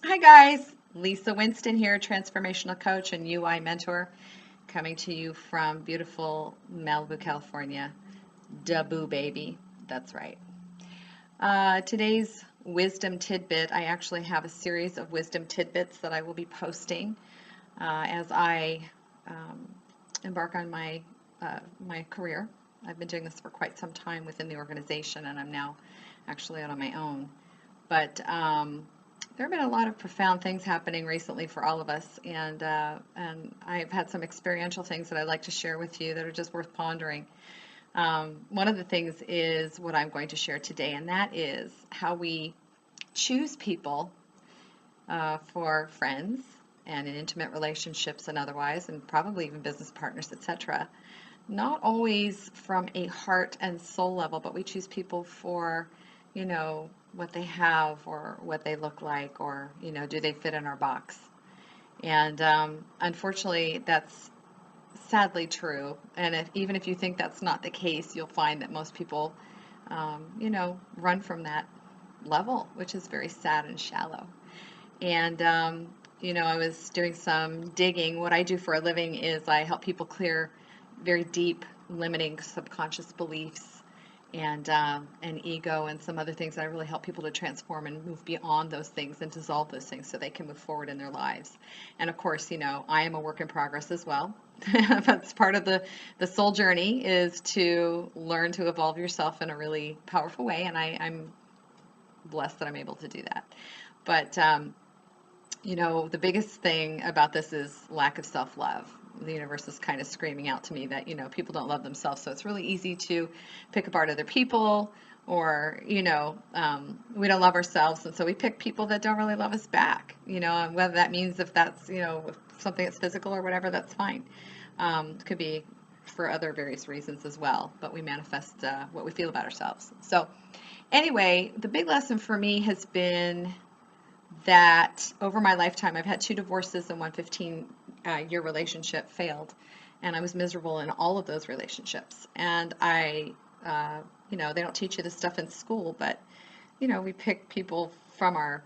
Hi guys, Lisa Winston here, transformational coach and UI mentor, coming to you from beautiful Malibu, California. Daboo baby, that's right. Today's wisdom tidbit, I actually have a series of wisdom tidbits that I will be posting as I um, embark on my career. I've been doing this for quite some time within the organization, and I'm now actually out on my own. But there have been a lot of profound things happening recently for all of us, and I've had some experiential things that I'd like to share with you that are just worth pondering. One of the things is what I'm going to share today, and that is how we choose people for friends and in intimate relationships and otherwise, and probably even business partners, etc. Not always from a heart and soul level, but we choose people for, what they have or what they look like, or, do they fit in our box? And unfortunately, that's sadly true. And even if you think that's not the case, you'll find that most people, run from that level, which is very sad and shallow. And, I was doing some digging. What I do for a living is I help people clear very deep, limiting subconscious beliefs and ego and some other things that I really help people to transform and move beyond those things and dissolve those things so they can move forward in their lives. And of course, I am a work in progress as well. That's part of the soul journey, is to learn to evolve yourself in a really powerful way, and I'm blessed that I'm able to do that. But the biggest thing about this is lack of self-love. The universe is kind of screaming out to me that, people don't love themselves. So it's really easy to pick apart other people, or, we don't love ourselves. And so we pick people that don't really love us back, and whether that means, if that's, something that's physical or whatever, that's fine. It could be for other various reasons as well, but we manifest what we feel about ourselves. So anyway, the big lesson for me has been that over my lifetime, I've had two divorces, and one 15-year relationship failed. And I was miserable in all of those relationships. And they don't teach you this stuff in school, but, we pick people from our,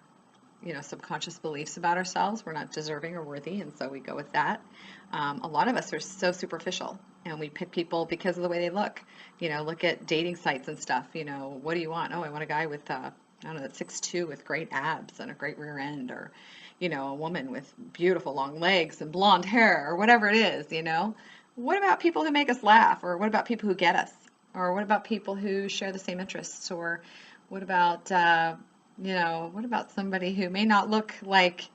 subconscious beliefs about ourselves. We're not deserving or worthy, and so we go with that. A lot of us are so superficial, and we pick people because of the way they look. Look at dating sites and stuff. What do you want? Oh, I want a guy with I don't know, that's 6'2" with great abs and a great rear end, or, a woman with beautiful long legs and blonde hair, or whatever it is. What about people who make us laugh? Or what about people who get us? Or what about people who share the same interests? Or what about, what about somebody who may not look like,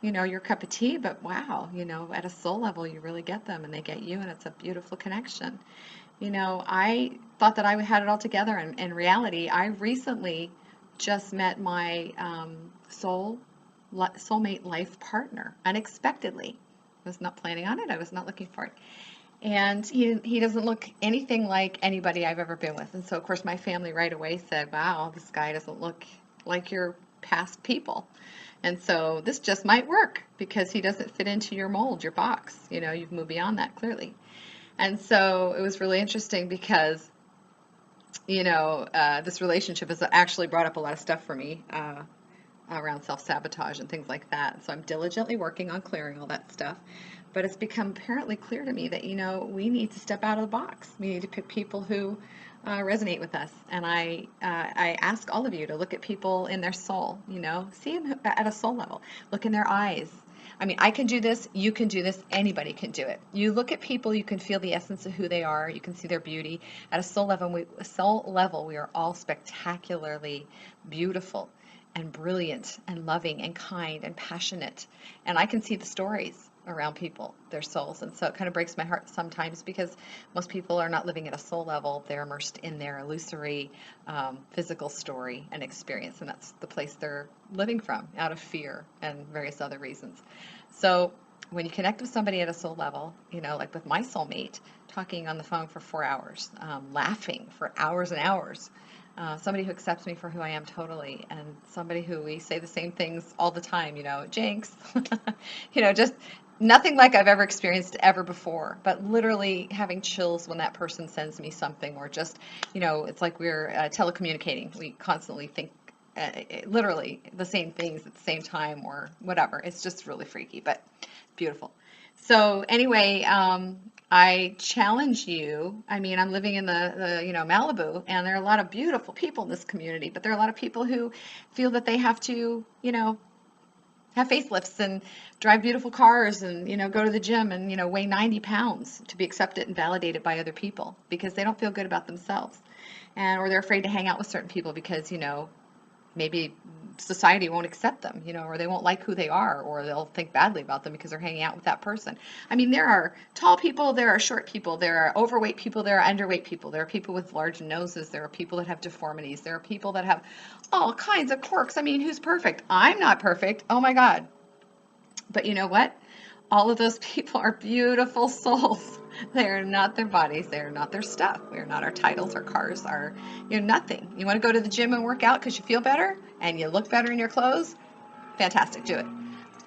your cup of tea, but wow, at a soul level, you really get them and they get you, and it's a beautiful connection. I thought that I had it all together, and in reality, I recently just met my soulmate life partner unexpectedly. I was not planning on it. I was not looking for it. And he doesn't look anything like anybody I've ever been with. And so, of course, my family right away said, wow, this guy doesn't look like your past people. And so this just might work because he doesn't fit into your mold, your box. You've moved beyond that clearly. And so it was really interesting because this relationship has actually brought up a lot of stuff for me around self-sabotage and things like that. So I'm diligently working on clearing all that stuff. But it's become apparently clear to me that, we need to step out of the box. We need to pick people who resonate with us. And I ask all of you to look at people in their soul, see them at a soul level. Look in their eyes. I mean, I can do this, you can do this, anybody can do it. You look at people, you can feel the essence of who they are, you can see their beauty. At a soul level, we are all spectacularly beautiful and brilliant and loving and kind and passionate. And I can see the stories around people, their souls. And so it kind of breaks my heart sometimes because most people are not living at a soul level. They're immersed in their illusory physical story and experience. And that's the place they're living from, out of fear and various other reasons. So when you connect with somebody at a soul level, like with my soulmate, talking on the phone for 4 hours, laughing for hours and hours, somebody who accepts me for who I am totally, and somebody who we say the same things all the time, Jinx, just nothing like I've ever experienced ever before, but literally having chills when that person sends me something, or just, it's like we're telecommunicating. We constantly think literally the same things at the same time or whatever. It's just really freaky, but beautiful. So anyway, I challenge you. I mean, I'm living in Malibu, and there are a lot of beautiful people in this community, but there are a lot of people who feel that they have to, have facelifts and drive beautiful cars and, go to the gym and, weigh 90 pounds to be accepted and validated by other people because they don't feel good about themselves. Or they're afraid to hang out with certain people because, maybe society won't accept them, or they won't like who they are, or they'll think badly about them because they're hanging out with that person. I mean, there are tall people, there are short people, there are overweight people, there are underweight people, there are people with large noses, there are people that have deformities, there are people that have all kinds of quirks. I mean, who's perfect? I'm not perfect. Oh my God. But you know what? All of those people are beautiful souls. They are not their bodies. They are not their stuff. We are not our titles, our cars, our, nothing. You want to go to the gym and work out because you feel better and you look better in your clothes? Fantastic, do it.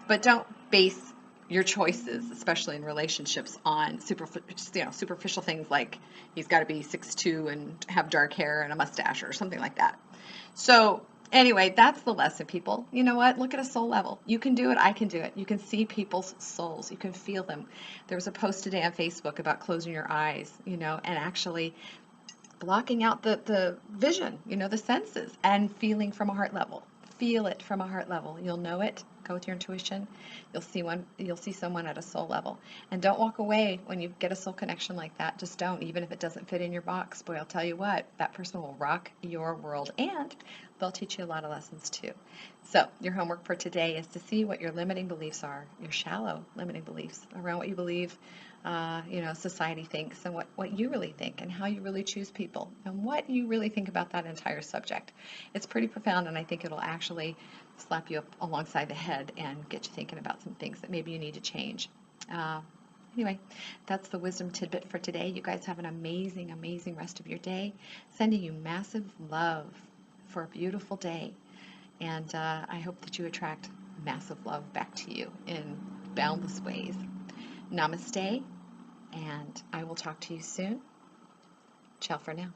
But don't base your choices, especially in relationships, on superficial things like he's got to be 6'2" and have dark hair and a mustache or something like that. So anyway, that's the lesson, people. You know what? Look at a soul level. You can do it. I can do it. You can see people's souls. You can feel them. There was a post today on Facebook about closing your eyes, and actually blocking out the vision, the senses, and feeling from a heart level. Feel it from a heart level. You'll know it. Go with your intuition. You'll see someone at a soul level. And don't walk away when you get a soul connection like that. Just don't, even if it doesn't fit in your box. Boy, I'll tell you what, that person will rock your world, and they'll teach you a lot of lessons too. So your homework for today is to see what your limiting beliefs are, your shallow limiting beliefs around what you believe society thinks, and what you really think, and how you really choose people, and what you really think about that entire subject. It's pretty profound, and I think it'll actually slap you up alongside the head and get you thinking about some things that maybe you need to change. Anyway, that's the wisdom tidbit for today. You guys have an amazing, amazing rest of your day. Sending you massive love for a beautiful day. And I hope that you attract massive love back to you in boundless ways. Namaste, and I will talk to you soon. Ciao for now.